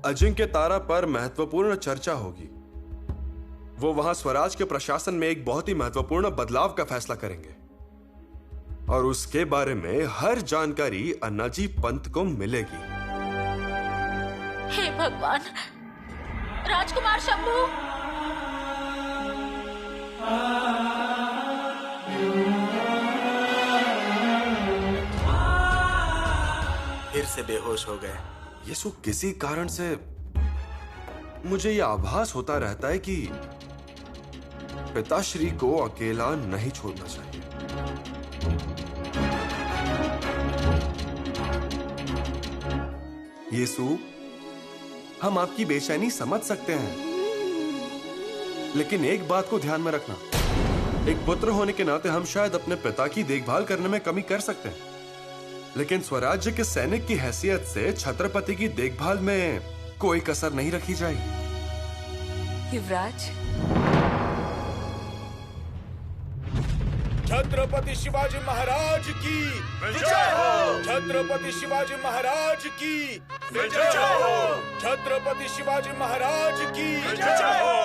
अजिंक्य तारा पर महत्वपूर्ण चर्चा होगी। वो वहां स्वराज के प्रशासन में एक बहुत ही महत्वपूर्ण बदलाव का फैसला करेंगे और उसके बारे में हर जानकारी अन्नाजी पंत को मिलेगी। हे भगवान, राजकुमार शंभू! फिर से बेहोश हो गए। यीशु, किसी कारण से मुझे यह आभास होता रहता है कि पिताश्री को अकेला नहीं छोड़ना चाहिए। यीशु, हम आपकी बेचैनी समझ सकते हैं, लेकिन एक बात को ध्यान में रखना, एक पुत्र होने के नाते हम शायद अपने पिता की देखभाल करने में कमी कर सकते हैं, लेकिन स्वराज्य के सैनिक की हैसियत से छत्रपति की देखभाल में कोई कसर नहीं रखी जाएगी। युवराज, छत्रपति शिवाजी महाराज की विजय हो! छत्रपति शिवाजी महाराज की विजय हो! छत्रपति शिवाजी महाराज की विजय हो!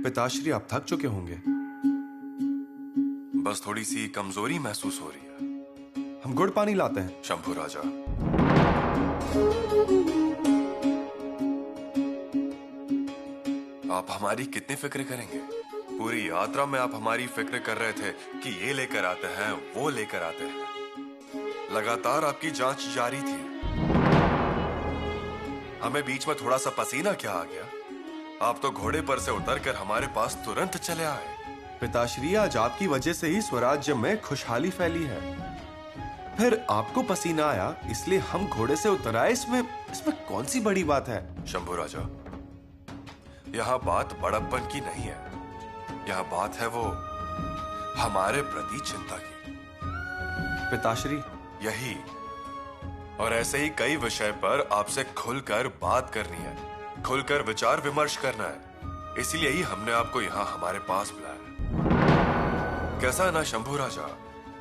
पिताश्री, आप थक चुके होंगे। बस थोड़ी सी कमजोरी महसूस हो रही है। हम गुड़ पानी लाते हैं। शंभू राजा, आप हमारी कितनी फिक्र करेंगे? पूरी यात्रा में आप हमारी फिक्र कर रहे थे कि ये लेकर आते हैं, वो लेकर आते हैं। लगातार आपकी जांच जारी थी। हमें बीच में थोड़ा सा पसीना क्या आ गया? आप तो घोड़े पर से उतरकर हमारे पास तुरंत चले आए। पिताश्री, आज आपकी वजह से ही स्वराज्य में खुशहाली फैली है। फिर आपको पसीना आया इसलिए हम घोड़े से उतर आए। इसमें कौन सी बड़ी बात है? शंभू राजा, यहाँ बात बड़प्पन की नहीं है। यहाँ बात है वो हमारे प्रति चिंता की। पिताश्री, यही और ऐसे ही कई विषय पर आपसे खुलकर बात करनी है, खुलकर विचार विमर्श करना है। इसीलिए ही हमने आपको यहाँ हमारे पास बुलाया। कैसा है ना शंभू राजा,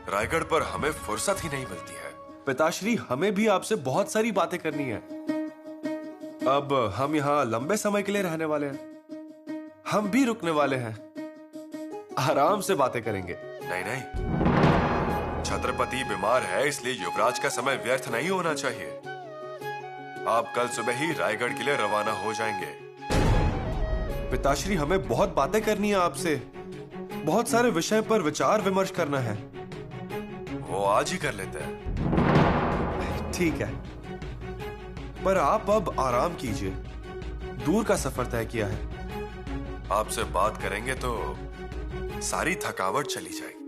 रायगढ़ पर हमें फुर्सत ही नहीं मिलती है। पिताश्री, हमें भी आपसे बहुत सारी बातें करनी है। अब हम यहाँ लंबे समय के लिए रहने वाले हैं। हम भी रुकने वाले हैं। आराम से बातें करेंगे। नहीं नहीं, छत्रपति बीमार है, इसलिए युवराज का समय व्यर्थ नहीं होना चाहिए। आप कल सुबह ही रायगढ़ के लिए रवाना हो जाएंगे। पिताश्री, हमें बहुत बातें करनी है आपसे। बहुत सारे विषय पर विचार विमर्श करना है। वो आज ही कर लेते हैं। ठीक है, पर आप अब आराम कीजिए। दूर का सफर तय किया है। आपसे बात करेंगे तो सारी थकावट चली जाएगी।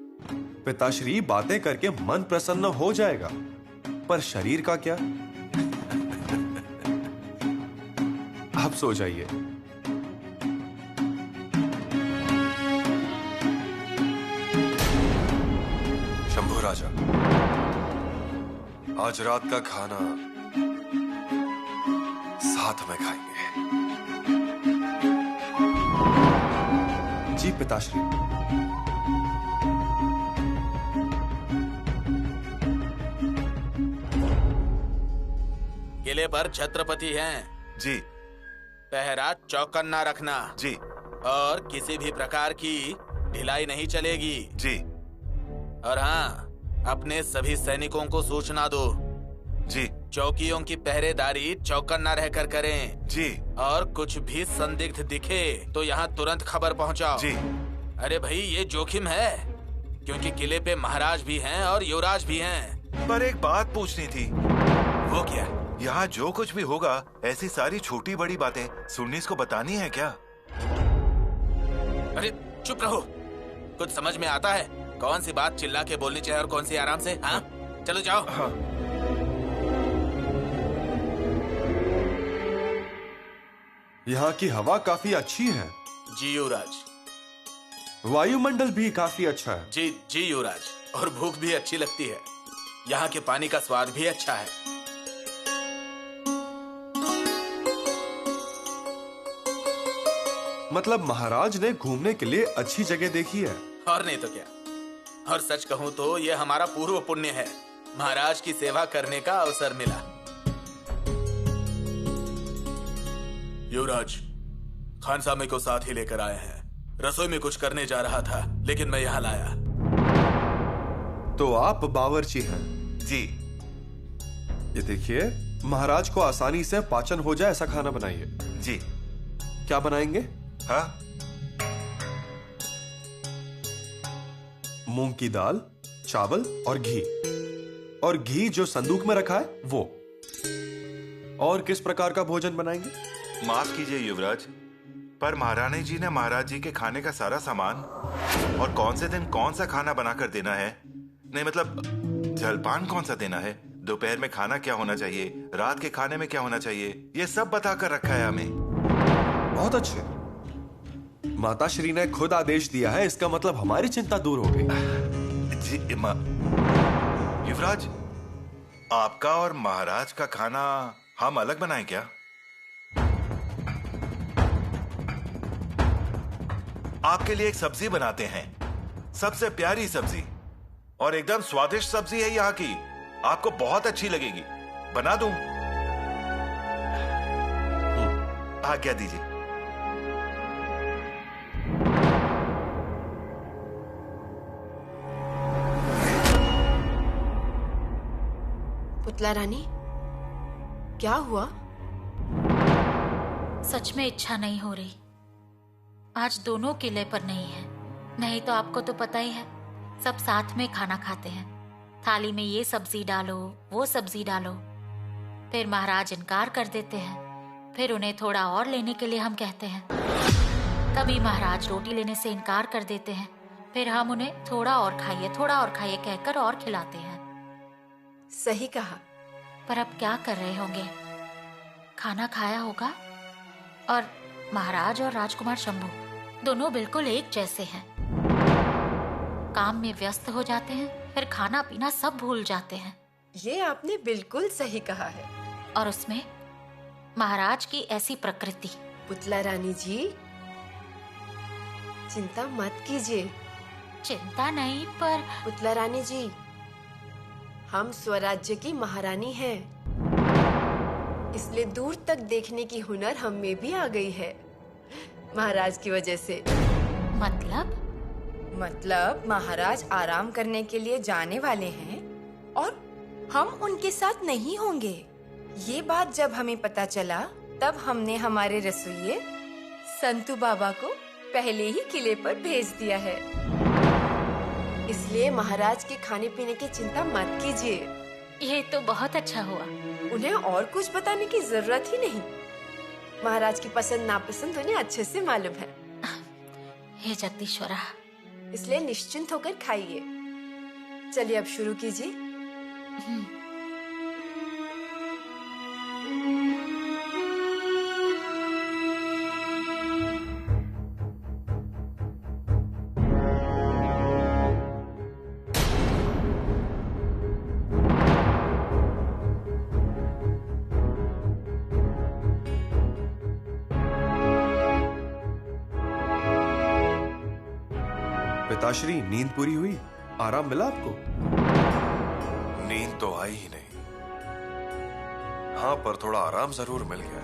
पिताश्री, बातें करके मन प्रसन्न हो जाएगा, पर शरीर का क्या? आप सो जाइए। शंभू राजा, आज रात का खाना साथ में खाएंगे। जी पिताश्री। किले पर छत्रपति हैं। जी। पहरा चौकन्ना रखना। जी। और किसी भी प्रकार की ढिलाई नहीं चलेगी। जी। और हाँ, अपने सभी सैनिकों को सूचना दो। जी। चौकियों की पहरेदारी चौकन्ना रहकर करें। जी। और कुछ भी संदिग्ध दिखे तो यहाँ तुरंत खबर पहुँचाओ। जी। अरे भाई, ये जोखिम है, क्योंकि किले पे महाराज भी हैं और युवराज भी हैं। पर एक बात पूछनी थी। वो क्या? यहाँ जो कुछ भी होगा, ऐसी सारी छोटी बड़ी बातें सुन्नीस को बतानी है क्या? अरे चुप रहो। कुछ समझ में आता है कौन सी बात चिल्ला के बोलनी चाहिए और कौन सी आराम से? हाँ, चलो जाओ। हाँ। यहाँ की हवा काफी अच्छी है। जी युवराज। वायुमंडल भी काफी अच्छा है। जी जी युवराज। और भूख भी अच्छी लगती है। यहाँ के पानी का स्वाद भी अच्छा है। मतलब महाराज ने घूमने के लिए अच्छी जगह देखी है। और नहीं तो क्या। और सच कहूँ तो ये हमारा पूर्व पुण्य है, महाराज की सेवा करने का अवसर मिला। युवराज, खानसामे को साथ ही लेकर आए हैं। रसोई में कुछ करने जा रहा था, लेकिन मैं यहाँ लाया। तो आप बावर्ची हैं? जी। ये देखिए, महाराज को आसानी से पाचन हो जाए ऐसा खाना बनाइए। जी। क्या बनाएंगे? हाँ, मूंग की दाल, चावल और घी। और घी जो संदूक में रखा है वो। और किस प्रकार का भोजन बनाएंगे? माफ कीजिए युवराज, पर महारानी जी ने महाराज जी के खाने का सारा सामान और कौन से दिन कौन सा खाना बनाकर देना है, नहीं मतलब जलपान कौन सा देना है, दोपहर में खाना क्या होना चाहिए, रात के खाने में क्या होना चाहिए, ये सब बताकर रखा है हमें। बहुत अच्छे। माता श्री ने खुद आदेश दिया है, इसका मतलब हमारी चिंता दूर हो गई। जी युवराज, आपका और महाराज का खाना हम अलग बनाएं क्या? आपके लिए एक सब्जी बनाते हैं, सबसे प्यारी सब्जी और एकदम स्वादिष्ट सब्जी है यहाँ की, आपको बहुत अच्छी लगेगी। बना दूं? आज्ञा दीजिए। पुतला रानी, क्या हुआ? सच में इच्छा नहीं हो रही। आज दोनों किले पर नहीं है। नहीं तो आपको तो पता ही है, सब साथ में खाना खाते हैं। थाली में ये सब्जी डालो, वो सब्जी डालो। फिर महाराज इनकार कर देते हैं। फिर उन्हें थोड़ा और लेने के लिए हम कहते हैं। कभी महाराज रोटी लेने से इनकार कर देते हैं। फिर हम उन्हें थोड़ा और खाइए कहकर और खिलाते हैं। सही कहा। पर अब क्या कर रहे होंगे? खाना खाया होगा और महाराज और राजकुमार शंभू दोनों बिल्कुल एक जैसे हैं। काम में व्यस्त हो जाते हैं, फिर खाना पीना सब भूल जाते हैं। ये आपने बिल्कुल सही कहा है। और उसमें महाराज की ऐसी प्रकृति। पुतला रानी जी, चिंता मत कीजिए। चिंता नहीं, पर पुतला रानी जी, हम स्वराज्य की महारानी हैं, इसलिए दूर तक देखने की हुनर हम में भी आ गई है, महाराज की वजह से। मतलब महाराज आराम करने के लिए जाने वाले हैं और हम उनके साथ नहीं होंगे। ये बात जब हमें पता चला, तब हमने हमारे रसोइये संतू बाबा को पहले ही किले पर भेज दिया है। इसलिए महाराज के खाने पीने की चिंता मत कीजिए। ये तो बहुत अच्छा हुआ। उन्हें और कुछ बताने की जरूरत ही नहीं। महाराज की पसंद नापसंद उन्हें अच्छे से मालूम है। हे जगदीश्वरा, इसलिए निश्चिंत होकर खाइए। चलिए अब शुरू कीजिए। पिताश्री, नींद पूरी हुई? आराम मिला आपको? नींद तो आई ही नहीं। हाँ, पर थोड़ा आराम जरूर मिल गया।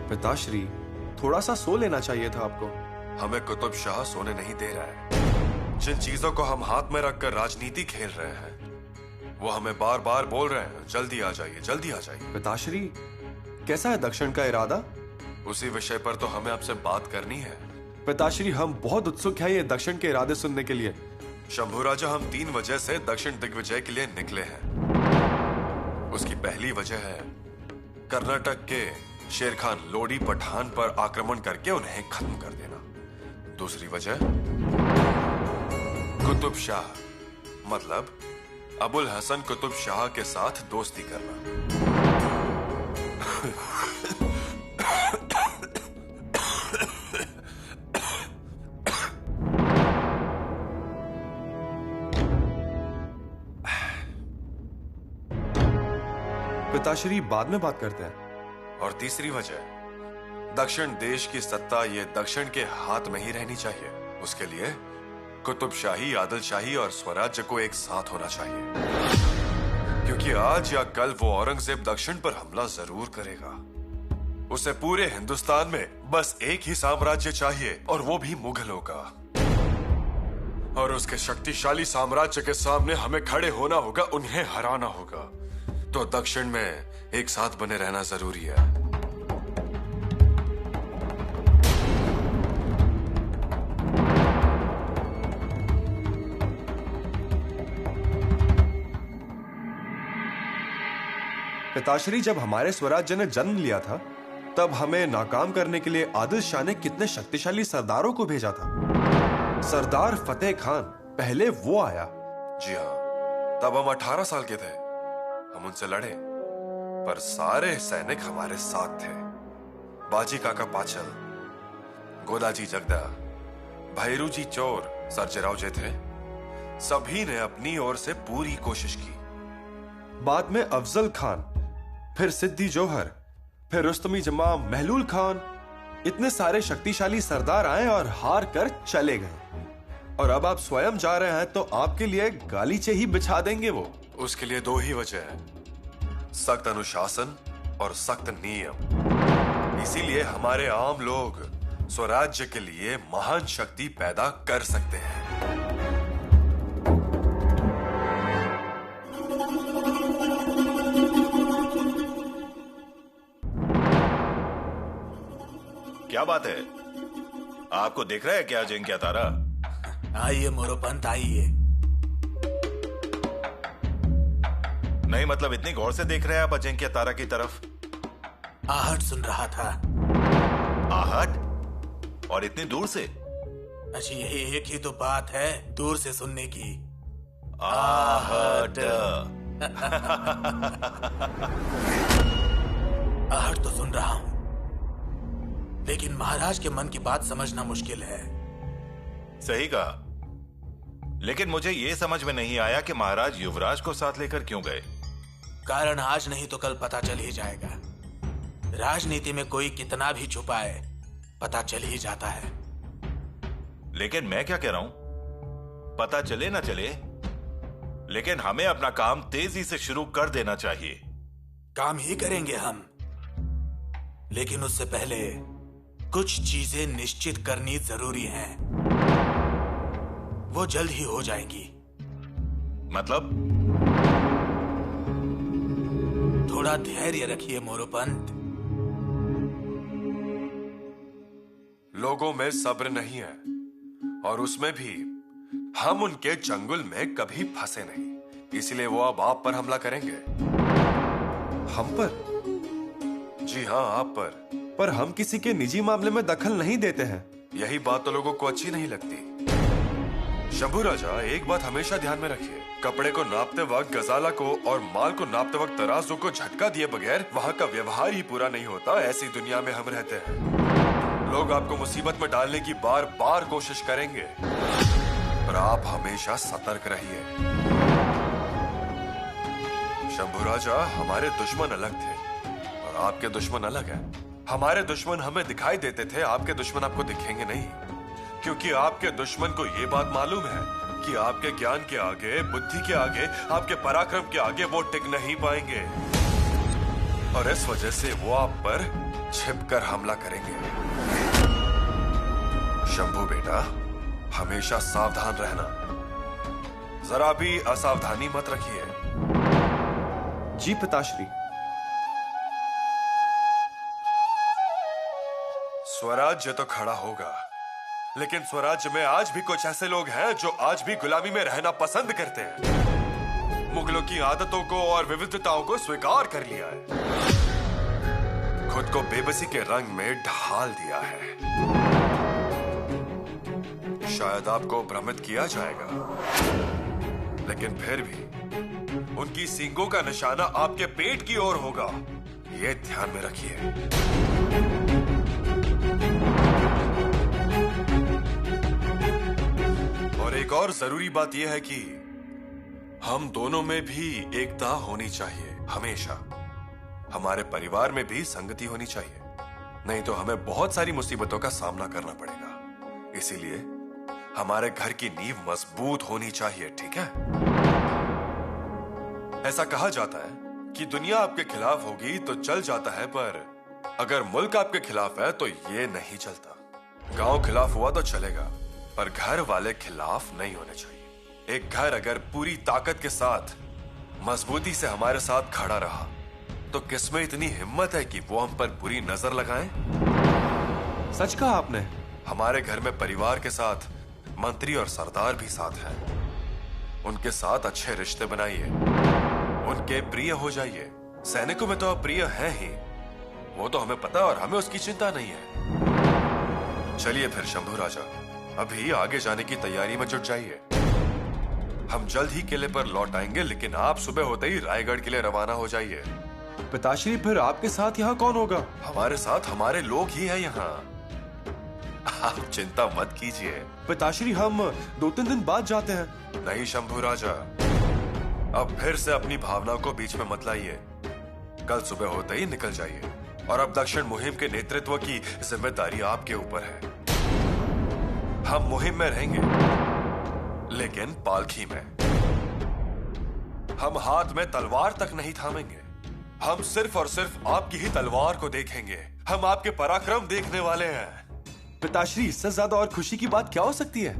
पिताश्री, थोड़ा सा सो लेना चाहिए था आपको। हमें कुतुब शाह सोने नहीं दे रहा है। जिन चीजों को हम हाथ में रखकर राजनीति खेल रहे हैं, वो हमें बार बार बोल रहे हैं, जल्दी आ जाइए, जल्दी आ जाइए। पिताश्री, कैसा है दक्षिण का इरादा? उसी विषय पर तो हमें आपसे बात करनी है। पिताश्री, हम बहुत उत्सुक हैं ये दक्षिण के इरादे सुनने के लिए। शंभू राजा, हम 3 वजह से दक्षिण दिग्विजय के लिए निकले हैं। उसकी पहली वजह है कर्नाटक के शेर खान लोडी पठान पर आक्रमण करके उन्हें खत्म कर देना। दूसरी वजह कुतुब शाह, मतलब अबुल हसन कुतुब शाह के साथ दोस्ती करना। पिताश्री, बाद में बात करते हैं। और तीसरी वजह, दक्षिण देश की सत्ता ये दक्षिण के हाथ में ही रहनी चाहिए। उसके लिए कुतुबशाही, आदिलशाही और स्वराज्य को एक साथ होना चाहिए, क्योंकि आज या कल वो औरंगजेब दक्षिण पर हमला जरूर करेगा। उसे पूरे हिंदुस्तान में बस एक ही साम्राज्य चाहिए, और वो भी मुगलों का। और उसके शक्तिशाली साम्राज्य के सामने हमें खड़े होना होगा, उन्हें हराना होगा। तो दक्षिण में एक साथ बने रहना जरूरी है। पिताश्री, जब हमारे स्वराज्य ने जन्म लिया था, तब हमें नाकाम करने के लिए आदिल शाह ने कितने शक्तिशाली सरदारों को भेजा था। सरदार फतेह खान, पहले वो आया। जी हाँ, तब हम 18 साल के थे। हम उनसे लड़े, पर सारे सैनिक हमारे साथ थे। बाजी काका पाचल, गोदाजी जगदा, भैरूजी चोर, सर्जेराव जे थे। सभी ने अपनी ओर से पूरी कोशिश की। बाद में अफजल खान, फिर सिद्दी जोहर, फिर रुस्तमी जमा, महलूल खान, इतने सारे शक्तिशाली सरदार आए और हार कर चले गए। और अब आप स्वयं जा रहे हैं, तो आपके लिए गालीचे ही बिछा देंगे वो। उसके लिए दो ही वजह है, सख्त अनुशासन और सख्त नियम। इसीलिए हमारे आम लोग स्वराज्य के लिए महान शक्ति पैदा कर सकते हैं। क्या बात है? आपको दिख रहा है क्या अजिंक्य तारा? आइए मोरोपंत, आइए। नहीं, मतलब इतनी गौर से देख रहे हैं आप अजिंक्य तारा की तरफ? आहट सुन रहा था। आहट? और इतनी दूर से? अच्छी, यही एक ही तो बात है दूर से सुनने की। आहट। आहट तो सुन रहा हूं, लेकिन महाराज के मन की बात समझना मुश्किल है। सही कहा, लेकिन मुझे यह समझ में नहीं आया कि महाराज युवराज को साथ लेकर क्यों गए। कारण आज नहीं तो कल पता चल ही जाएगा। राजनीति में कोई कितना भी छुपाए, पता चल ही जाता है। लेकिन मैं क्या कह रहा हूं, पता चले ना चले, लेकिन हमें अपना काम तेजी से शुरू कर देना चाहिए। काम ही करेंगे हम, लेकिन उससे पहले कुछ चीजें निश्चित करनी जरूरी हैं। वो जल्द ही हो जाएंगी। मतलब? थोड़ा धैर्य रखिए मोरोपंत। लोगों में सब्र नहीं है, और उसमें भी हम उनके चंगुल में कभी फंसे नहीं। इसलिए वो अब आप पर हमला करेंगे। हम पर? जी हाँ, आप पर। पर हम किसी के निजी मामले में दखल नहीं देते हैं। यही बात तो लोगों को अच्छी नहीं लगती। शंभू राजा, एक बात हमेशा ध्यान में रखिए, कपड़े को नापते वक्त गजाला को और माल को नापते वक्त तराजू को झटका दिए बगैर वहाँ का व्यवहार ही पूरा नहीं होता। ऐसी दुनिया में हम रहते हैं। लोग आपको मुसीबत में डालने की बार बार कोशिश करेंगे, पर आप हमेशा सतर्क रहिए। शंभू राजा, हमारे दुश्मन अलग थे और आपके दुश्मन अलग हैं। हमारे दुश्मन हमें दिखाई देते थे, आपके दुश्मन आपको दिखेंगे नहीं, क्योंकि आपके दुश्मन को यह बात मालूम है कि आपके ज्ञान के आगे, बुद्धि के आगे, आपके पराक्रम के आगे वो टिक नहीं पाएंगे, और इस वजह से वो आप पर छिपकर हमला करेंगे। शंभू बेटा, हमेशा सावधान रहना, जरा भी असावधानी मत रखिए। जी पिताश्री। स्वराज्य तो खड़ा होगा, लेकिन स्वराज्य में आज भी कुछ ऐसे लोग हैं जो आज भी गुलामी में रहना पसंद करते हैं। मुगलों की आदतों को और विविधताओं को स्वीकार कर लिया है, खुद को बेबसी के रंग में ढाल दिया है। शायद आपको भ्रमित किया जाएगा, लेकिन फिर भी उनकी सींगों का निशाना आपके पेट की ओर होगा, ये ध्यान में रखिए। और एक और जरूरी बात यह है कि हम दोनों में भी एकता होनी चाहिए हमेशा। हमारे परिवार में भी संगति होनी चाहिए, नहीं तो हमें बहुत सारी मुसीबतों का सामना करना पड़ेगा। इसीलिए हमारे घर की नींव मजबूत होनी चाहिए, ठीक है? ऐसा कहा जाता है कि दुनिया आपके खिलाफ होगी तो चल जाता है, पर अगर मुल्क आपके खिलाफ है तो ये नहीं चलता। गांव खिलाफ हुआ तो चलेगा, पर घर वाले खिलाफ नहीं होने चाहिए। एक घर अगर पूरी ताकत के साथ मजबूती से हमारे साथ खड़ा रहा तो किसमें इतनी हिम्मत है कि वो हम पर बुरी नजर लगाएं? सच कहा आपने। हमारे घर में परिवार के साथ मंत्री और सरदार भी साथ हैं। उनके साथ अच्छे रिश्ते बनाइए, उनके प्रिय हो जाइए। सैनिकों में तो आप प्रिय हैं ही, वो तो हमें पता है और हमें उसकी चिंता नहीं है। चलिए फिर शंभू राजा, अभी आगे जाने की तैयारी में जुट जाइए। हम जल्द ही किले पर लौट आएंगे, लेकिन आप सुबह होते ही रायगढ़ के लिए रवाना हो जाइए। पिताश्री, फिर आपके साथ यहाँ कौन होगा? हमारे साथ हमारे लोग ही हैं यहाँ, आप चिंता मत कीजिए। पिताश्री, हम 2-3 दिन बाद जाते हैं। नहीं शंभू राजा, अब फिर से अपनी भावनाओं को बीच में मत लाइए। कल सुबह होते ही निकल जाइए, और अब दक्षिण मुहिम के नेतृत्व की जिम्मेदारी आपके ऊपर है। हम मुहिम में रहेंगे, लेकिन पालखी में। हम हाथ में तलवार तक नहीं थामेंगे, हम सिर्फ और सिर्फ आपकी ही तलवार को देखेंगे। हम आपके पराक्रम देखने वाले हैं। पिताश्री, इससे ज्यादा और खुशी की बात क्या हो सकती है?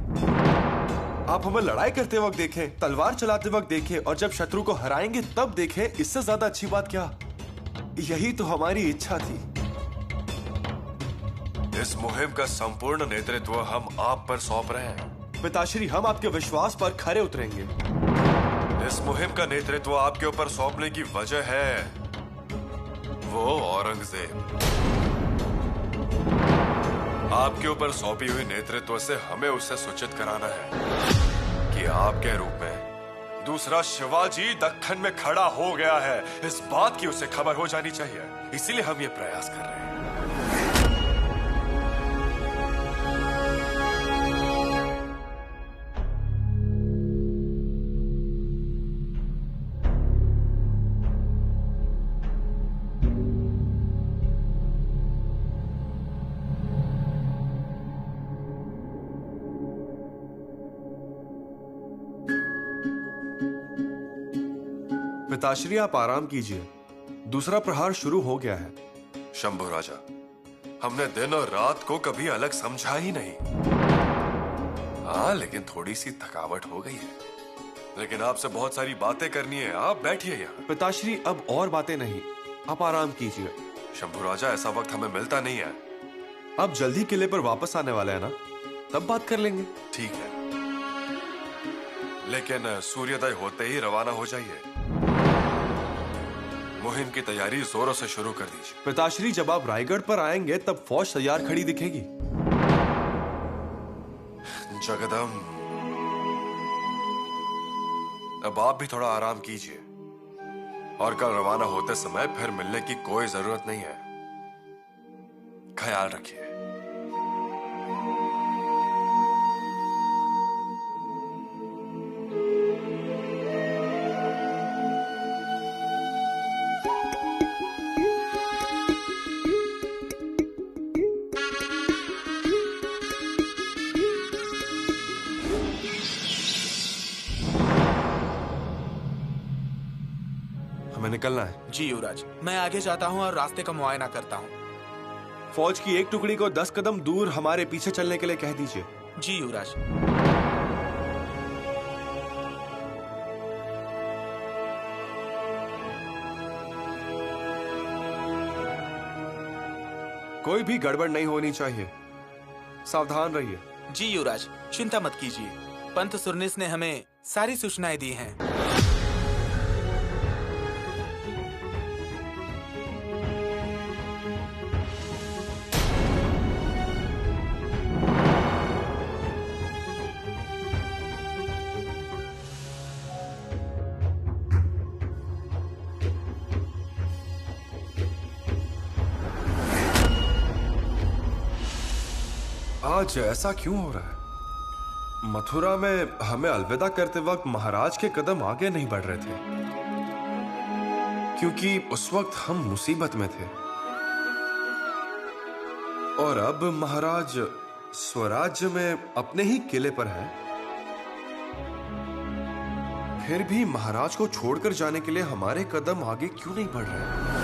आप हमें लड़ाई करते वक्त देखें, तलवार चलाते वक्त देखें, और जब शत्रु को हराएंगे तब देखें। इससे ज्यादा अच्छी बात क्या? यही तो हमारी इच्छा थी। इस मुहिम का संपूर्ण नेतृत्व हम आप पर सौंप रहे हैं। पिताश्री, हम आपके विश्वास पर खरे उतरेंगे। इस मुहिम का नेतृत्व आपके ऊपर सौंपने की वजह है वो औरंगजेब। आपके ऊपर सौंपी हुई नेतृत्व से हमें उसे सूचित कराना है कि आपके रूप में दूसरा शिवाजी दक्कन में खड़ा हो गया है। इस बात की उसे खबर हो जानी चाहिए, इसीलिए हम ये प्रयास कर रहे हैं। पिताश्री, आप आराम कीजिए, दूसरा प्रहार शुरू हो गया है। शंभू राजा, हमने दिन और रात को कभी अलग समझा ही नहीं। हाँ, लेकिन थोड़ी सी थकावट हो गई है। लेकिन आपसे बहुत सारी बातें करनी है, आप बैठिए यहाँ। पिताश्री, अब और बातें नहीं, आप आराम कीजिए। शंभू राजा, ऐसा वक्त हमें मिलता नहीं है। आप जल्दी किले पर वापस आने वाले हैं ना, तब बात कर लेंगे। ठीक है, लेकिन सूर्योदय होते ही रवाना हो जाइए। मुहिम की तैयारी जोरों से शुरू कर दीजिए। पिताश्री, जब आप रायगढ़ पर आएंगे तब फौज तैयार खड़ी दिखेगी। जगदम, अब आप भी थोड़ा आराम कीजिए, और कल रवाना होते समय फिर मिलने की कोई जरूरत नहीं है। ख्याल रखिए। हमें निकलना है। जी युवराज, मैं आगे जाता हूँ और रास्ते का मुआयना करता हूँ। फौज की एक टुकड़ी को 10 कदम दूर हमारे पीछे चलने के लिए कह दीजिए। जी युवराज। कोई भी गड़बड़ नहीं होनी चाहिए, सावधान रहिए। जी युवराज, चिंता मत कीजिए, पंत सुरनिस ने हमें सारी सूचनाएं दी हैं। आज ऐसा क्यों हो रहा है? मथुरा में हमें अलविदा करते वक्त महाराज के कदम आगे नहीं बढ़ रहे थे। क्योंकि उस वक्त हम मुसीबत में थे और अब महाराज स्वराज्य में अपने ही किले पर है। फिर भी महाराज को छोड़कर जाने के लिए हमारे कदम आगे क्यों नहीं बढ़ रहे?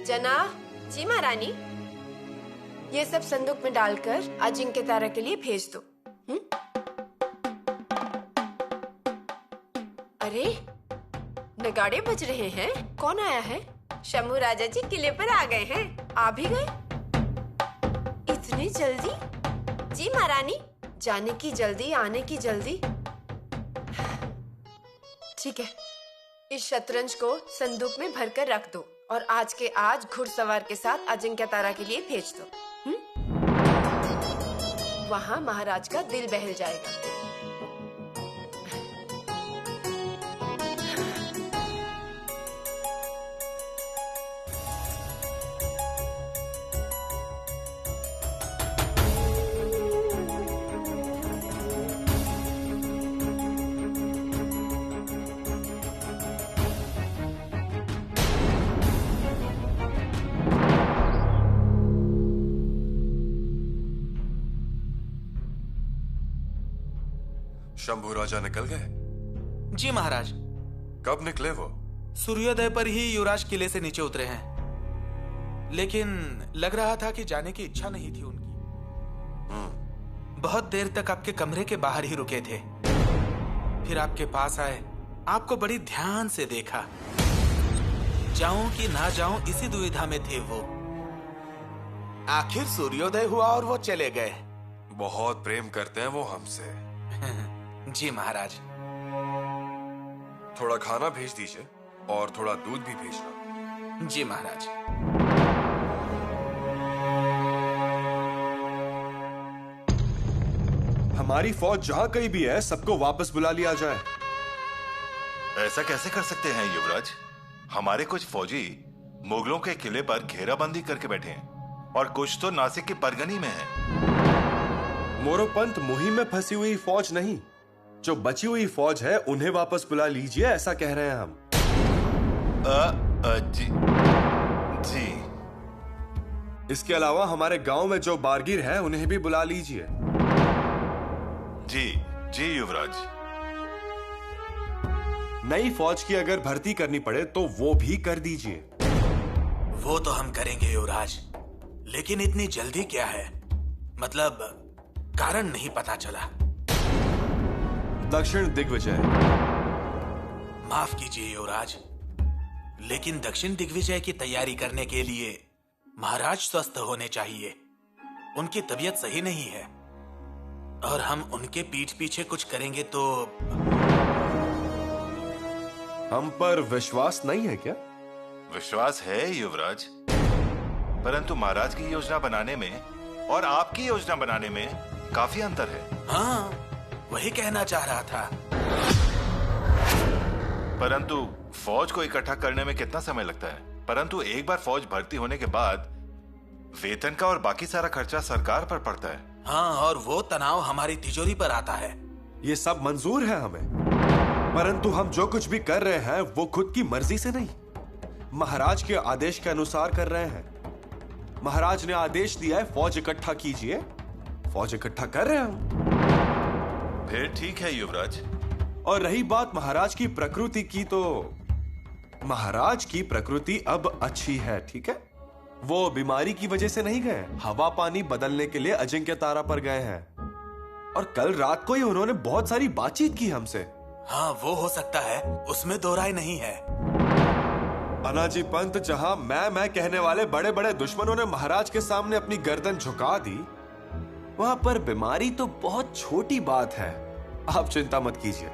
जनाब जी महारानी, ये सब संदूक में डालकर अजिंक्य तारा के लिए भेज दो। अरे नगाड़े बज रहे हैं, कौन आया है? शंभू राजा जी किले पर आ गए हैं। आ भी गए इतनी जल्दी? जी महारानी, जाने की जल्दी, आने की जल्दी। ठीक है, इस शतरंज को संदूक में भरकर रख दो और आज के आज घुड़सवार के साथ अजिंक्य तारा के लिए भेज दो। वहां महाराज का दिल बहल जाएगा। शंभू राजा निकल गए? जी महाराज। कब निकले वो? सूर्योदय पर ही युवराज किले से नीचे उतरे हैं, लेकिन लग रहा था कि जाने की इच्छा नहीं थी उनकी। बहुत देर तक आपके कमरे के बाहर ही रुके थे, फिर आपके पास आए, आपको बड़ी ध्यान से देखा। जाऊं कि ना जाऊं इसी दुविधा में थे वो। आखिर सूर्योदय हुआ और वो चले गए। बहुत प्रेम करते हैं वो हमसे। जी महाराज। थोड़ा खाना भेज दीजिए और थोड़ा दूध भी भेजना। जी महाराज। हमारी फौज जहां कहीं भी है, सबको वापस बुला लिया जाए। ऐसा कैसे कर सकते हैं युवराज? हमारे कुछ फौजी मुगलों के किले पर घेराबंदी करके बैठे हैं और कुछ तो नासिक की परगनी में हैं। मोरोपंत मुहिम में फंसी हुई फौज नहीं, जो बची हुई फौज है उन्हें वापस बुला लीजिए, ऐसा कह रहे हैं हम। जी जी। इसके अलावा हमारे गांव में जो बारगीर है उन्हें भी बुला लीजिए। जी जी युवराज। नई फौज की अगर भर्ती करनी पड़े तो वो भी कर दीजिए। वो तो हम करेंगे युवराज, लेकिन इतनी जल्दी क्या है? मतलब कारण नहीं पता चला। दक्षिण दिग्विजय। माफ कीजिए युवराज, लेकिन दक्षिण दिग्विजय की तैयारी करने के लिए महाराज स्वस्थ होने चाहिए। उनकी तबीयत सही नहीं है और हम उनके पीठ पीछे कुछ करेंगे तो। हम पर विश्वास नहीं है क्या? विश्वास है युवराज, परंतु महाराज की योजना बनाने में और आपकी योजना बनाने में काफी अंतर है। हाँ, वही कहना चाह रहा था। परंतु फौज को इकट्ठा करने में कितना समय लगता है? परंतु एक बार फौज भर्ती होने के बाद वेतन का और बाकी सारा खर्चा सरकार पर पड़ता है। हाँ, और वो तनाव हमारी तिजोरी पर आता है। ये सब मंजूर है हमें, परंतु हम जो कुछ भी कर रहे हैं वो खुद की मर्जी से नहीं, महाराज के आदेश के अनुसार कर रहे हैं। महाराज ने आदेश दिया है फौज इकट्ठा कीजिए, फौज इकट्ठा कर रहे हैं हम। फिर ठीक है युवराज। और रही बात महाराज की प्रकृति की, तो महाराज की प्रकृति अब अच्छी है, ठीक है? वो बीमारी की वजह से नहीं गए, हवा पानी बदलने के लिए अजिंक्य तारा पर गए हैं और कल रात को ही उन्होंने बहुत सारी बातचीत की हमसे। हाँ, वो हो सकता है, उसमें दो राय नहीं है। अनाजी पंत, जहां मैं कहने वाले बड़े बड़े दुश्मनों ने महाराज के सामने अपनी गर्दन झुका दी, वहां पर बीमारी तो बहुत छोटी बात है। आप चिंता मत कीजिए।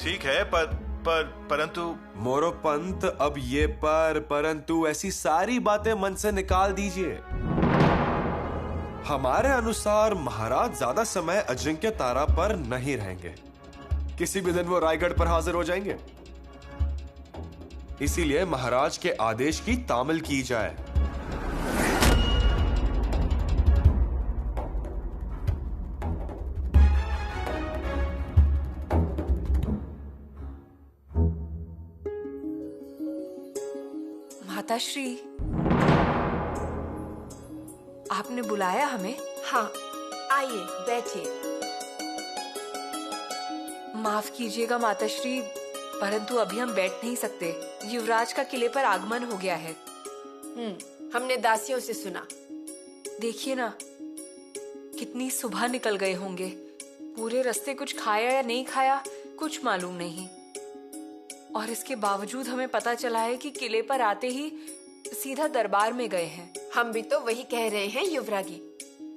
ठीक है, पर परंतु मोरोपंत, अब ये परंतु ऐसी सारी बातें मन से निकाल दीजिए। हमारे अनुसार महाराज ज्यादा समय अजिंक्य तारा पर नहीं रहेंगे। किसी भी दिन वो रायगढ़ पर हाजिर हो जाएंगे। इसीलिए महाराज के आदेश की तामील की जाए। माताश्री, आपने बुलाया हमें? हाँ, आइए बैठिए। माफ कीजिएगा माताश्री, परंतु अभी हम बैठ नहीं सकते। युवराज का किले पर आगमन हो गया है। हमने दासियों से सुना। देखिए ना, कितनी सुबह निकल गए होंगे। पूरे रास्ते कुछ खाया या नहीं खाया कुछ मालूम नहीं। और इसके बावजूद हमें पता चला है कि किले पर आते ही सीधा दरबार में गए हैं। हम भी तो वही कह रहे हैं युवरागी।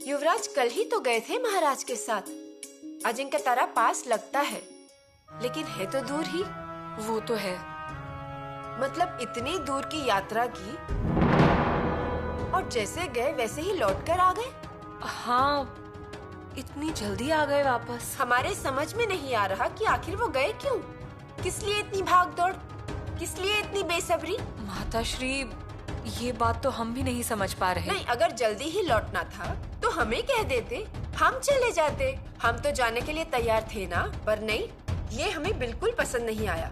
युवराज कल ही तो गए थे महाराज के साथ। अजिंक्य तारा पास लगता है, लेकिन है तो दूर ही। वो तो है। मतलब इतनी दूर की यात्रा की और जैसे गए वैसे ही लौट कर आ गए। हाँ, इतनी जल्दी आ गए वापस। हमारे समझ में नहीं आ रहा कि आखिर वो गए क्यों। किस लिए इतनी भाग दौड़, किस लिए इतनी बेसब्री? माताश्री, ये बात तो हम भी नहीं समझ पा रहे। नहीं, अगर जल्दी ही लौटना था तो हमें कह देते, हम चले जाते। हम तो जाने के लिए तैयार थे ना। पर नहीं, ये हमें बिल्कुल पसंद नहीं आया।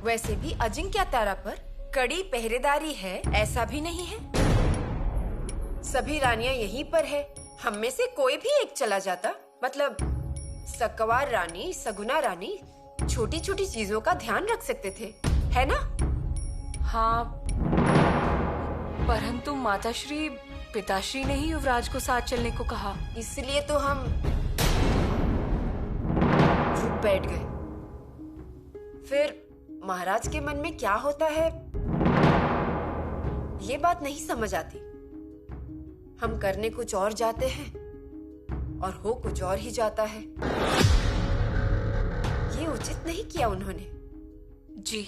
वैसे भी अजिंक्य तारा पर कड़ी पहरेदारी है ऐसा भी नहीं है। सभी रानियां यहीं पर है। हम में से कोई भी एक चला जाता। मतलब सकवार रानी, सगुना रानी छोटी छोटी चीजों का ध्यान रख सकते थे, है ना? हाँ, परंतु माताश्री, पिताश्री ने ही युवराज को साथ चलने को कहा। इसलिए तो हम चुप बैठ गए। फिर महाराज के मन में क्या होता है ये बात नहीं समझ आती। हम करने कुछ और जाते हैं और हो कुछ और ही जाता है। ये उचित नहीं किया उन्होंने। जी,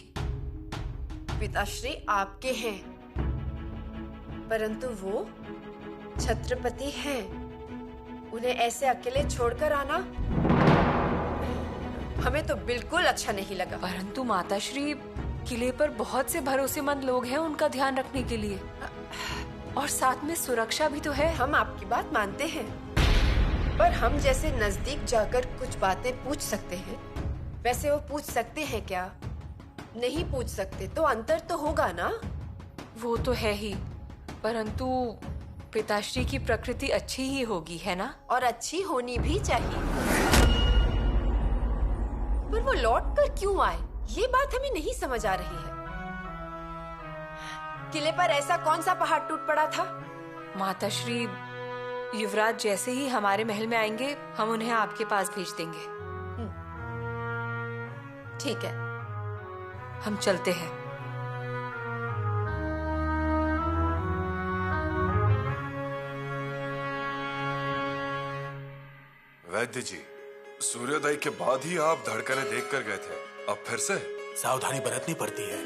पिताश्री आपके हैं, परंतु वो छत्रपति हैं। उन्हें ऐसे अकेले छोड़कर आना हमें तो बिल्कुल अच्छा नहीं लगा। परंतु माताश्री, किले पर बहुत से भरोसेमंद लोग हैं उनका ध्यान रखने के लिए, और साथ में सुरक्षा भी तो है। हम आपकी बात मानते हैं, पर हम जैसे नजदीक जाकर कुछ बातें पूछ सकते हैं, वैसे वो पूछ सकते हैं क्या? नहीं पूछ सकते तो अंतर तो होगा ना। वो तो है ही, परंतु पिताश्री की प्रकृति अच्छी ही होगी, है ना? और अच्छी होनी भी चाहिए। पर वो लौट कर क्यों आए, ये बात हमें नहीं समझ आ रही है। किले पर ऐसा कौन सा पहाड़ टूट पड़ा था? माताश्री, युवराज जैसे ही हमारे महल में आएंगे हम उन्हें आपके पास भेज देंगे। ठीक है, हम चलते हैं। वैद्य जी, सूर्योदय के बाद ही आप धड़कनें देख कर गए थे, अब फिर से? सावधानी बरतनी पड़ती है।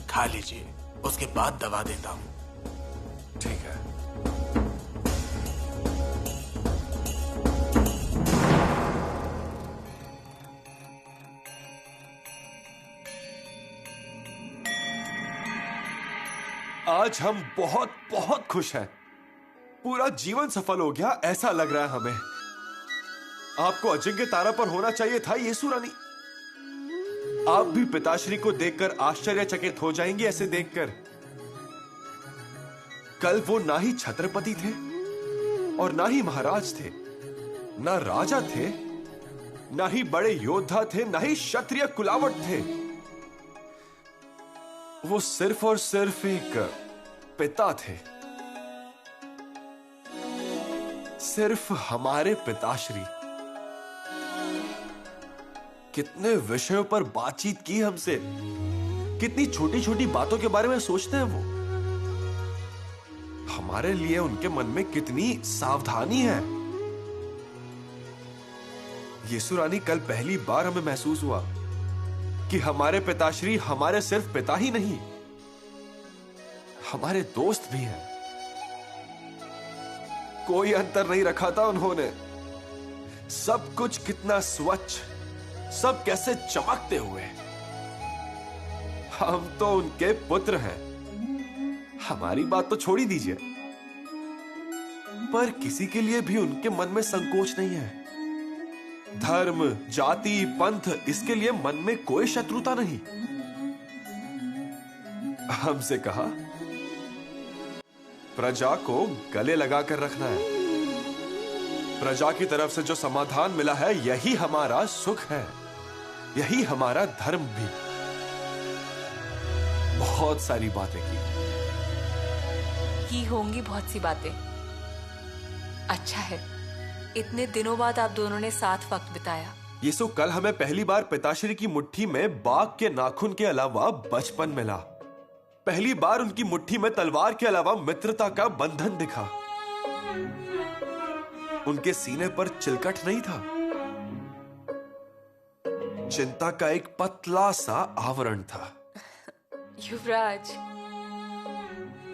खा लीजिए, उसके बाद दवा देता हूं। ठीक है। आज हम बहुत बहुत खुश हैं। पूरा जीवन सफल हो गया ऐसा लग रहा है हमें। आपको अजिंक्य तारा पर होना चाहिए था येसु रानी। आप भी पिताश्री को देखकर आश्चर्यचकित हो जाएंगे। ऐसे देखकर कल वो ना ही छत्रपति थे और ना ही महाराज थे, ना राजा थे, ना ही बड़े योद्धा थे, ना ही क्षत्रिय कुलावट थे। वो सिर्फ और सिर्फ एक पिता थे। सिर्फ हमारे पिताश्री। कितने विषयों पर बातचीत की हमसे, कितनी छोटी छोटी बातों के बारे में सोचते हैं वो। हमारे लिए उनके मन में कितनी सावधानी है। यीशु रानी, कल पहली बार हमें महसूस हुआ कि हमारे पिताश्री हमारे सिर्फ पिता ही नहीं, हमारे दोस्त भी हैं। कोई अंतर नहीं रखा था उन्होंने। सब कुछ कितना स्वच्छ, सब कैसे चमकते हुए। हम तो उनके पुत्र हैं। हमारी बात तो छोड़ ही दीजिए, पर किसी के लिए भी उनके मन में संकोच नहीं है। धर्म, जाति, पंथ, इसके लिए मन में कोई शत्रुता नहीं। हमसे कहा प्रजा को गले लगाकर रखना है। प्रजा की तरफ से जो समाधान मिला है, यही हमारा सुख है, यही हमारा धर्म भी। बहुत सारी बातें की होंगी, बहुत सी बातें। अच्छा है, इतने दिनों बाद आप दोनों ने साथ वक्त बिताया। यीशु, कल हमें पहली बार पिताश्री की मुट्ठी में बाघ के नाखून के अलावा बचपन मिला। पहली बार उनकी मुट्ठी में तलवार के अलावा मित्रता का बंधन दिखा। उनके सीने पर चिलकट नहीं था, चिंता का एक पतला सा आवरण था। युवराज,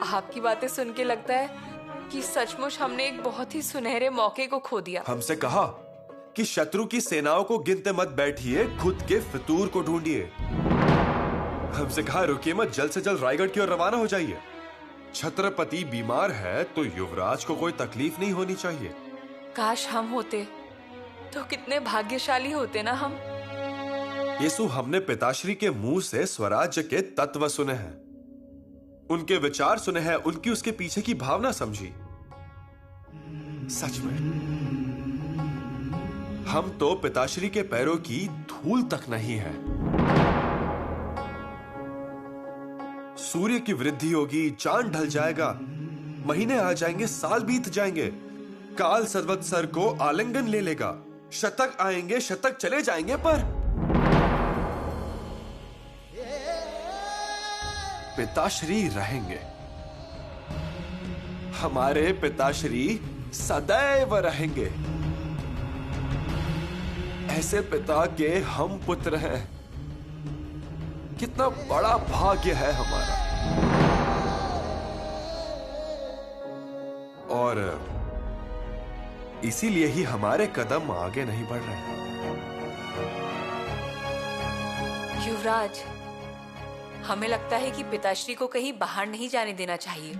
आपकी बातें सुन के लगता है कि सचमुच हमने एक बहुत ही सुनहरे मौके को खो दिया। हमसे कहा कि शत्रु की सेनाओं को गिनते मत बैठिए, खुद के फितूर को ढूंढिए। हमसे कहा रुकिए मत, जल्द से जल्द रायगढ़ की ओर रवाना हो जाइए। छत्रपति बीमार है तो युवराज को कोई तकलीफ नहीं होनी चाहिए। काश हम होते तो कितने भाग्यशाली होते ना हम। यीशु, हमने पिताश्री के मुंह से स्वराज्य के तत्व सुने हैं, उनके विचार सुने हैं, उनकी उसके पीछे की भावना समझी। सच में हम तो पिताश्री के पैरों की धूल तक नहीं है। सूर्य की वृद्धि होगी, चांद ढल जाएगा, महीने आ जाएंगे, साल बीत जाएंगे, काल संवत्सर को आलिंगन ले लेगा, शतक आएंगे, शतक चले जाएंगे, पर पिताश्री रहेंगे। हमारे पिताश्री सदैव रहेंगे। ऐसे पिता के हम पुत्र हैं। कितना बड़ा भाग्य है हमारा। और इसीलिए ही हमारे कदम आगे नहीं बढ़ रहे। युवराज, हमें लगता है कि पिताश्री को कहीं बाहर नहीं जाने देना चाहिए।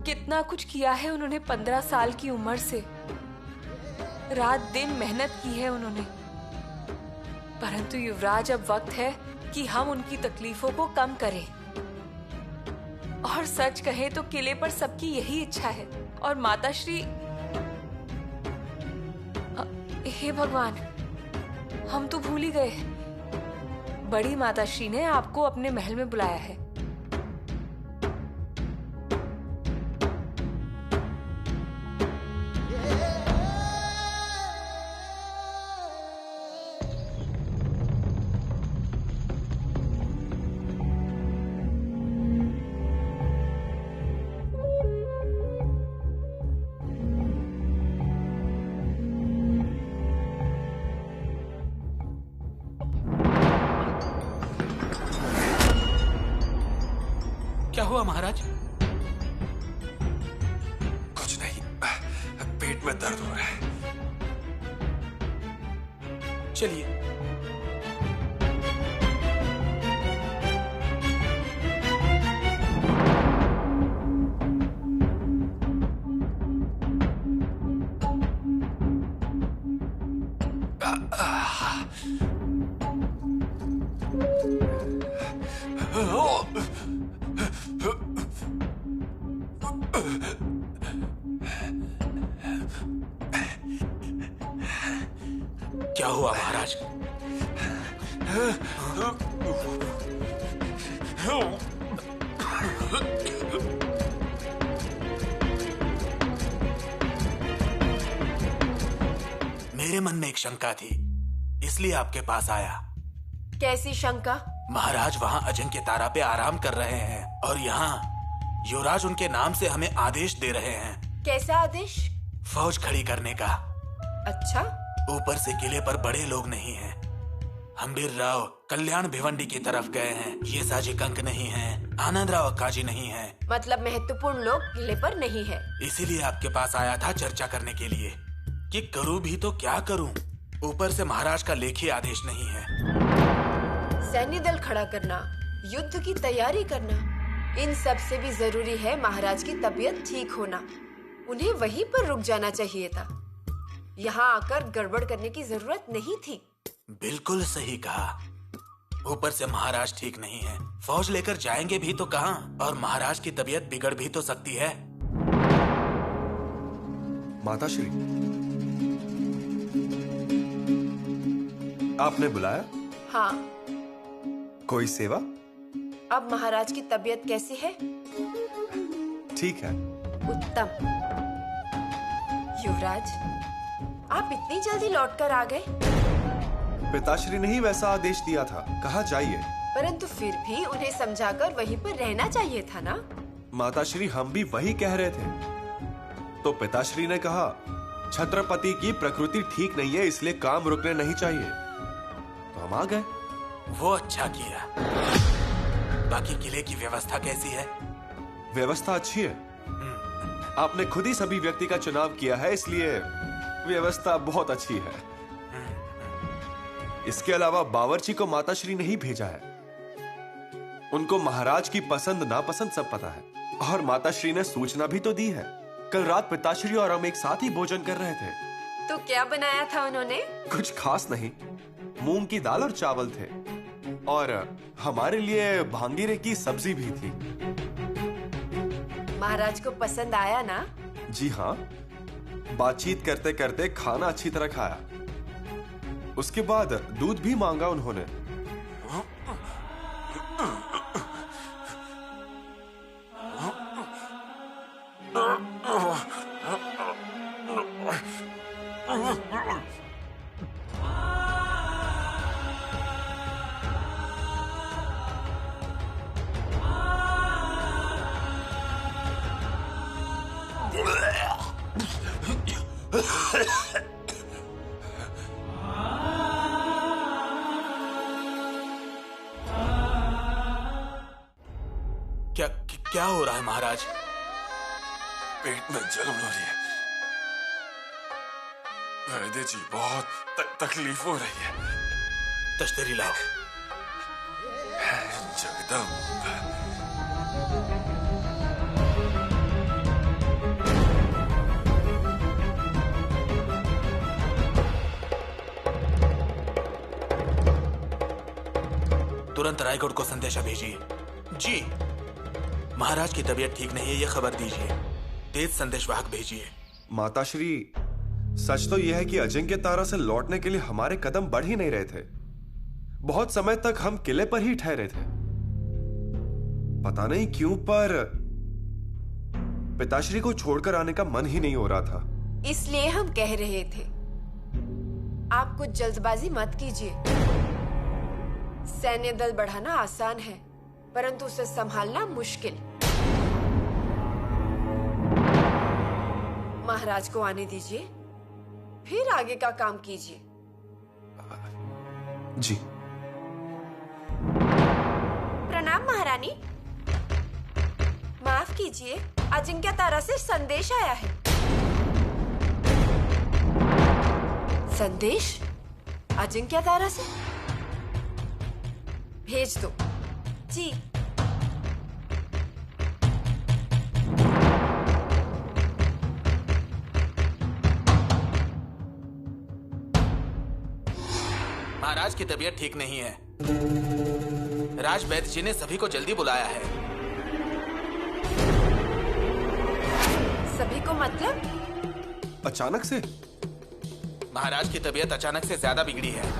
कितना कुछ किया है उन्होंने 15 साल की उम्र से। रात दिन मेहनत की है उन्होंने। परंतु युवराज, अब वक्त है कि हम उनकी तकलीफों को कम करें। और सच कहें तो किले पर सबकी यही इच्छा है। और माताश्री, हे भगवान, हम तो भूल ही गए। बड़ी माताश्री ने आपको अपने महल में बुलाया है। क्या हुआ महाराज? कुछ नहीं, पेट में दर्द हो रहा है। चलिए। क्या हुआ महाराज? मेरे मन में एक शंका थी, इसलिए आपके पास आया। कैसी शंका? महाराज वहाँ अजिंक्य तारा पे आराम कर रहे हैं और यहाँ युवराज उनके नाम से हमें आदेश दे रहे हैं। कैसा आदेश? फौज खड़ी करने का। अच्छा। ऊपर से किले पर बड़े लोग नहीं हैं। हम्बीर राव कल्याण भिवंडी की तरफ गए हैं। ये साजी कंक नहीं है, आनंद राव अक्काजी नहीं है। मतलब महत्वपूर्ण लोग किले पर नहीं है। इसीलिए आपके पास आया था चर्चा करने के लिए कि करूं भी तो क्या करूं। ऊपर से महाराज का लेखी आदेश नहीं है। सैन्य दल खड़ा करना, युद्ध की तैयारी करना, इन सब से भी जरूरी है महाराज की तबीयत ठीक होना। उन्हें वहीं पर रुक जाना चाहिए था। यहाँ आकर गड़बड़ करने की जरूरत नहीं थी। बिल्कुल सही कहा। ऊपर से महाराज ठीक नहीं है, फौज लेकर जाएंगे भी तो कहाँ, और महाराज की तबीयत बिगड़ भी तो सकती है। माताश्री, आपने बुलाया? हाँ। कोई सेवा? अब महाराज की तबीयत कैसी है? ठीक है। उत्तम। युवराज, आप इतनी जल्दी लौटकर आ गए? पिताश्री ने ही वैसा आदेश दिया था, कहा जाइए। परंतु फिर भी उन्हें समझाकर वहीं पर रहना चाहिए था ना? माताश्री, हम भी वही कह रहे थे। तो पिताश्री ने कहा छत्रपति की प्रकृति ठीक नहीं है, इसलिए काम रुकने नहीं चाहिए। तो हम आ गए। वो अच्छा किया। बाकी किले की व्यवस्था कैसी है? व्यवस्था अच्छी है। आपने खुद ही सभी व्यक्ति का चुनाव किया है, इसलिए व्यवस्था बहुत अच्छी है। इसके अलावा बावर्ची को माताश्री ने ही भेजा है। उनको महाराज की पसंद नापसंद सब पता है, और माताश्री ने सूचना भी तो दी है। कल रात पिताश्री और हम एक साथ ही भोजन कर रहे थे। तो क्या बनाया था उन्होंने? कुछ खास नहीं, मूंग की दाल और चावल थे, और हमारे लिए भांगीरे की सब्जी भी थी। महाराज को पसंद आया ना? जी हाँ, बातचीत करते करते खाना अच्छी तरह खाया। उसके बाद दूध भी मांगा उन्होंने। क्या हो रहा है महाराज? पेट में जलन हो रही है। वैद्य जी, बहुत तकलीफ हो रही है। तश्तरी लाओ। जगदम्ब। तुरंत रायगढ़ को संदेशा भेजिए। जी। महाराज की तबीयत ठीक नहीं है, ये खबर दीजिए। तेज संदेशवाहक भेजिए। माताश्री, सच तो यह है कि अजिंक्य तारा से लौटने के लिए हमारे कदम बढ़ ही नहीं रहे थे। बहुत समय तक हम किले पर ही ठहरे थे। पता नहीं क्यों, पर पिताश्री को छोड़कर आने का मन ही नहीं हो रहा था। इसलिए हम कह रहे थे, आप कुछ जल्दबाजी मत कीजिए। सैन्य दल बढ़ाना आसान है, परंतु उसे संभालना मुश्किल। महाराज को आने दीजिए, फिर आगे का काम कीजिए। जी। प्रणाम महारानी। माफ कीजिए, अजिंक्य तारा से संदेश आया है। संदेश? अजिंक्य तारा से? भेज दो। जी। महाराज की तबीयत ठीक नहीं है। राज वैद्य जी ने सभी को जल्दी बुलाया है। सभी को मतलब? अचानक से? महाराज की तबीयत अचानक से ज्यादा बिगड़ी है।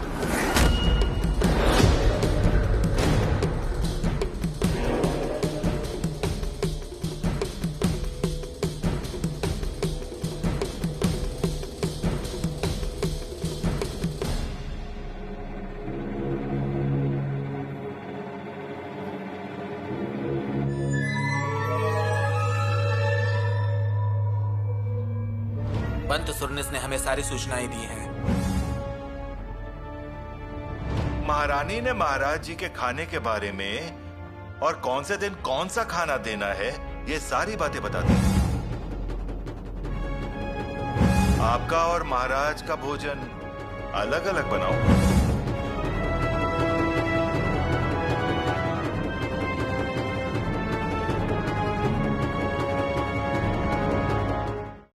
पंत सुरनिस ने हमें सारी सूचनाएं दी हैं। महारानी ने महाराज जी के खाने के बारे में और कौन से दिन कौन सा खाना देना है, ये सारी बातें बता दी। आपका और महाराज का भोजन अलग अलग बनाओ।